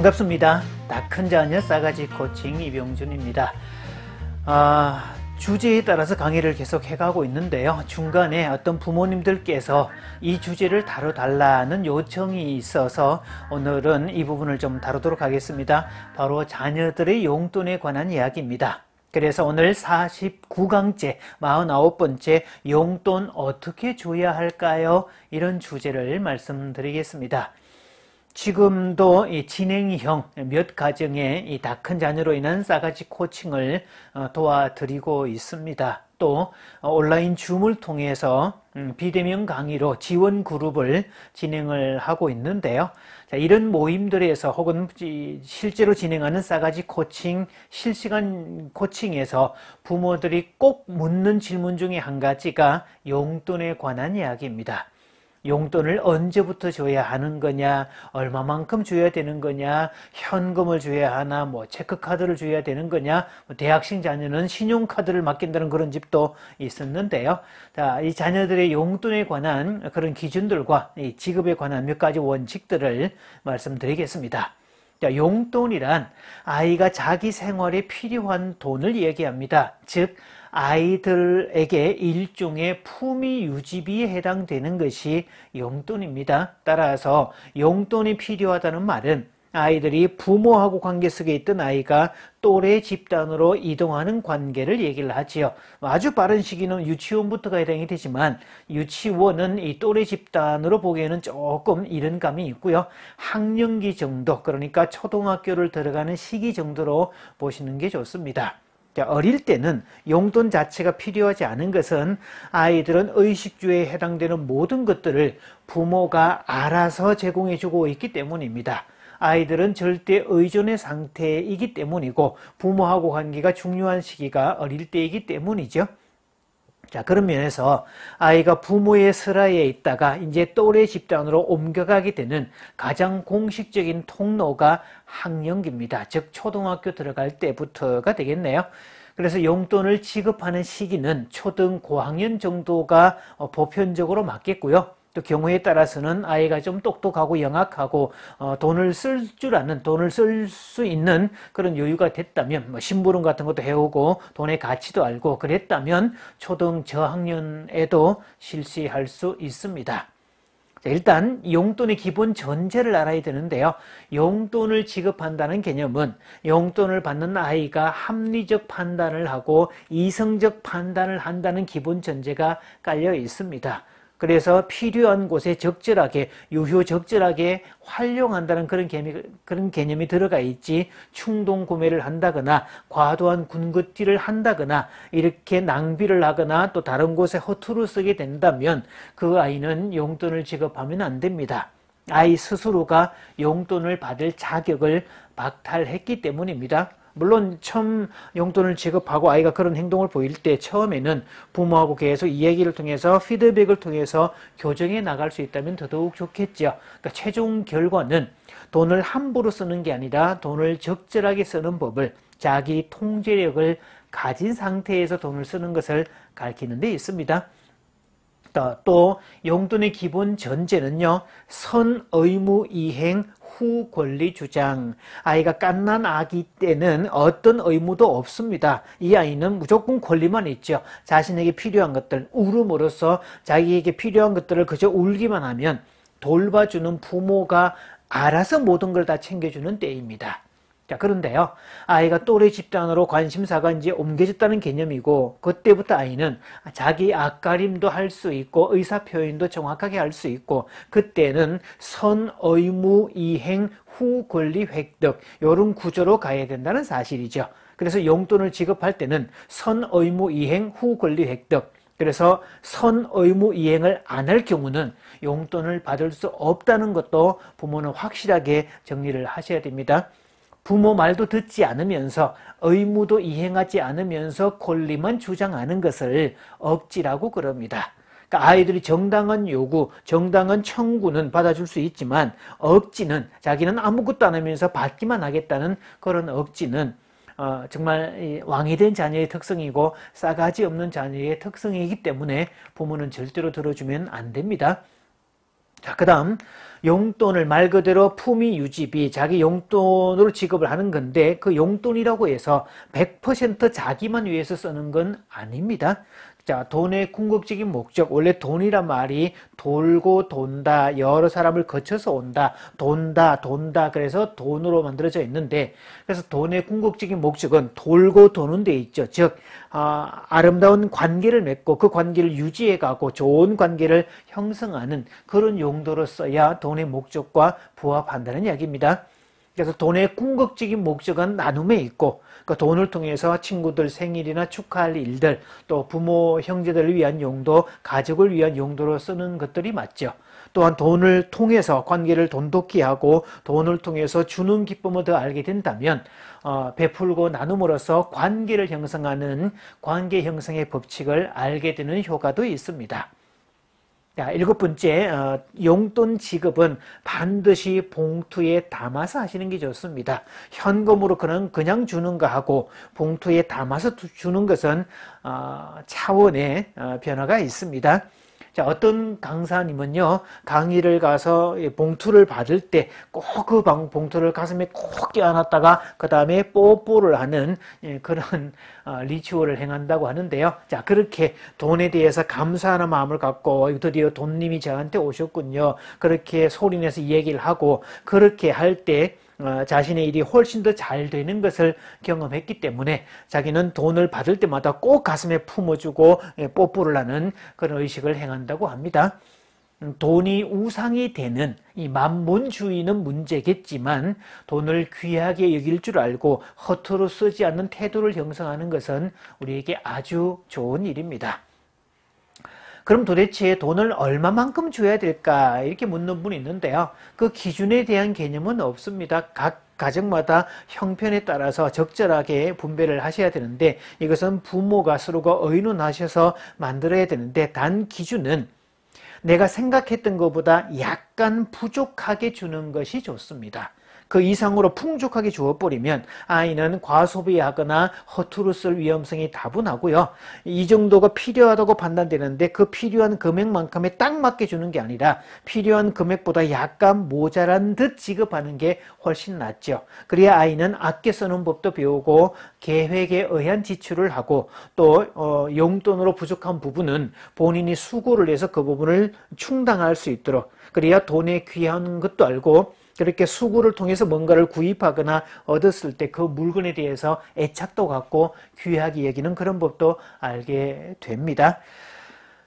반갑습니다. 다 큰 자녀 싸가지 코칭 이병준입니다. 주제에 따라서 강의를 계속 해가고 있는데요. 중간에 어떤 부모님들께서 이 주제를 다뤄달라는 요청이 있어서 오늘은 이 부분을 좀 다루도록 하겠습니다. 바로 자녀들의 용돈에 관한 이야기입니다. 그래서 오늘 49강째 49번째 용돈 어떻게 줘야 할까요? 이런 주제를 말씀드리겠습니다. 지금도 이 진행형 몇 가정의 이 다 큰 자녀로 인한 싸가지 코칭을 도와드리고 있습니다. 또 온라인 줌을 통해서 비대면 강의로 지원 그룹을 진행을 하고 있는데요. 자, 이런 모임들에서 혹은 실제로 진행하는 싸가지 코칭, 실시간 코칭에서 부모들이 꼭 묻는 질문 중에 한 가지가 용돈에 관한 이야기입니다. 용돈을 언제부터 줘야 하는 거냐, 얼마만큼 줘야 되는 거냐, 현금을 줘야 하나, 체크카드를 줘야 되는 거냐, 대학생 자녀는 신용카드를 맡긴다는 그런 집도 있었는데요. 자, 이 자녀들의 용돈에 관한 그런 기준들과 이 지급에 관한 몇 가지 원칙들을 말씀드리겠습니다. 자, 용돈이란 아이가 자기 생활에 필요한 돈을 얘기합니다. 즉, 아이들에게 일종의 품위 유지비에 해당되는 것이 용돈입니다. 따라서 용돈이 필요하다는 말은 아이들이 부모하고 관계 속에 있던 아이가 또래 집단으로 이동하는 관계를 얘기를 하지요. 아주 빠른 시기는 유치원부터가 해당이 되지만 유치원은 이 또래 집단으로 보기에는 조금 이른 감이 있고요. 학령기 정도, 그러니까 초등학교를 들어가는 시기 정도로 보시는 게 좋습니다. 어릴 때는 용돈 자체가 필요하지 않은 것은 아이들은 의식주에 해당되는 모든 것들을 부모가 알아서 제공해주고 있기 때문입니다. 아이들은 절대 의존의 상태이기 때문이고 부모하고 관계가 중요한 시기가 어릴 때이기 때문이죠. 자, 그런 면에서 아이가 부모의 슬하에 있다가 이제 또래 집단으로 옮겨가게 되는 가장 공식적인 통로가 학령기입니다. 즉 초등학교 들어갈 때부터가 되겠네요. 그래서 용돈을 지급하는 시기는 초등 고학년 정도가 보편적으로 맞겠고요. 또 경우에 따라서는 아이가 좀 똑똑하고 영악하고 돈을 쓸 줄 아는, 돈을 쓸 수 있는 그런 여유가 됐다면, 심부름 같은 것도 해오고 돈의 가치도 알고 그랬다면 초등 저학년에도 실시할 수 있습니다. 자, 일단 용돈의 기본 전제를 알아야 되는데요. 용돈을 지급한다는 개념은 용돈을 받는 아이가 합리적 판단을 하고 이성적 판단을 한다는 기본 전제가 깔려 있습니다. 그래서 필요한 곳에 적절하게, 유효적절하게 활용한다는 그런 개념이 들어가 있지, 충동 구매를 한다거나 과도한 군것질을 한다거나 이렇게 낭비를 하거나 또 다른 곳에 허투루 쓰게 된다면 그 아이는 용돈을 지급하면 안 됩니다. 아이 스스로가 용돈을 받을 자격을 박탈했기 때문입니다. 물론 처음 용돈을 지급하고 아이가 그런 행동을 보일 때 처음에는 부모하고 계속 이야기를 통해서 피드백을 통해서 교정해 나갈 수 있다면 더더욱 좋겠죠. 그러니까 최종 결과는 돈을 함부로 쓰는 게 아니라 돈을 적절하게 쓰는 법을, 자기 통제력을 가진 상태에서 돈을 쓰는 것을 가르치는 데 있습니다. 또 용돈의 기본 전제는요, 선의무 이행 후 권리 주장. 아이가 갓난 아기 때는 어떤 의무도 없습니다. 이 아이는 무조건 권리만 있죠. 자신에게 필요한 것들, 울음으로써 자기에게 필요한 것들을 그저 울기만 하면 돌봐주는 부모가 알아서 모든 걸 다 챙겨주는 때입니다. 자, 그런데요, 아이가 또래 집단으로 관심사가 이제 옮겨졌다는 개념이고, 그때부터 아이는 자기 앞가림도 할 수 있고 의사표현도 정확하게 할 수 있고, 그때는 선, 의무, 이행, 후, 권리, 획득, 이런 구조로 가야 된다는 사실이죠. 그래서 용돈을 지급할 때는 선, 의무, 이행, 후, 권리, 획득. 그래서 선, 의무, 이행을 안 할 경우는 용돈을 받을 수 없다는 것도 부모는 확실하게 정리를 하셔야 됩니다. 부모 말도 듣지 않으면서 의무도 이행하지 않으면서 권리만 주장하는 것을 억지라고 그럽니다. 그러니까 아이들이 정당한 요구, 정당한 청구는 받아줄 수 있지만 억지는, 자기는 아무것도 안 하면서 받기만 하겠다는 그런 억지는 정말 왕이 된 자녀의 특성이고 싸가지 없는 자녀의 특성이기 때문에 부모는 절대로 들어주면 안 됩니다. 자, 그 다음 용돈을 말 그대로 품위 유지비, 자기 용돈으로 지급을 하는 건데 그 용돈이라고 해서 100% 자기만 위해서 쓰는 건 아닙니다. 자, 돈의 궁극적인 목적, 원래 돈이란 말이 돌고 돈다, 여러 사람을 거쳐서 온다, 돈다, 그래서 돈으로 만들어져 있는데, 그래서 돈의 궁극적인 목적은 돌고 도는 데 있죠. 즉, 아름다운 관계를 맺고 그 관계를 유지해가고 좋은 관계를 형성하는 그런 용도로 써야 돈의 목적과 부합한다는 이야기입니다. 그래서 돈의 궁극적인 목적은 나눔에 있고, 그 돈을 통해서 친구들 생일이나 축하할 일들, 또 부모, 형제들을 위한 용도, 가족을 위한 용도로 쓰는 것들이 맞죠. 또한 돈을 통해서 관계를 돈독히 하고 돈을 통해서 주는 기쁨을 더 알게 된다면 베풀고 나눔으로써 관계를 형성하는 관계 형성의 법칙을 알게 되는 효과도 있습니다. 자, 7번째, 용돈 지급은 반드시 봉투에 담아서 하시는 게 좋습니다. 현금으로 그냥 주는 거하고 봉투에 담아서 주는 것은 차원의 변화가 있습니다. 자, 어떤 강사님은요, 강의를 가서 봉투를 받을 때 꼭 그 봉투를 가슴에 꼭 껴안았다가 그 다음에 뽀뽀를 하는 그런 리추얼을 행한다고 하는데요. 자, 그렇게 돈에 대해서 감사하는 마음을 갖고 드디어 돈님이 저한테 오셨군요. 그렇게 소리내서 얘기를 하고 그렇게 할 때 자신의 일이 훨씬 더 잘 되는 것을 경험했기 때문에 자기는 돈을 받을 때마다 꼭 가슴에 품어주고 뽀뽀를 하는 그런 의식을 행한다고 합니다. 돈이 우상이 되는 이 만문주의는 문제겠지만 돈을 귀하게 여길 줄 알고 허투루 쓰지 않는 태도를 형성하는 것은 우리에게 아주 좋은 일입니다. 그럼 도대체 돈을 얼마만큼 줘야 될까 이렇게 묻는 분이 있는데요. 그 기준에 대한 개념은 없습니다. 각 가정마다 형편에 따라서 적절하게 분배를 하셔야 되는데 이것은 부모가 서로가 의논하셔서 만들어야 되는데 단 기준은 내가 생각했던 것보다 약간 부족하게 주는 것이 좋습니다. 그 이상으로 풍족하게 주어버리면 아이는 과소비하거나 허투루 쓸 위험성이 다분하고요. 이 정도가 필요하다고 판단되는데 그 필요한 금액만큼에 딱 맞게 주는 게 아니라 필요한 금액보다 약간 모자란 듯 지급하는 게 훨씬 낫죠. 그래야 아이는 아껴 쓰는 법도 배우고 계획에 의한 지출을 하고 또 용돈으로 부족한 부분은 본인이 수고를 해서 그 부분을 충당할 수 있도록 그래야 돈에 귀한 것도 알고 그렇게 수고를 통해서 뭔가를 구입하거나 얻었을 때 그 물건에 대해서 애착도 갖고 귀하게 여기는 그런 법도 알게 됩니다.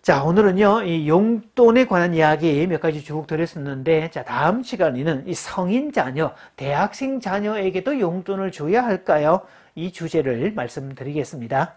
자, 오늘은요, 이 용돈에 관한 이야기 몇 가지 쭉 드렸었는데, 자, 다음 시간에는 이 성인 자녀, 대학생 자녀에게도 용돈을 줘야 할까요? 이 주제를 말씀드리겠습니다.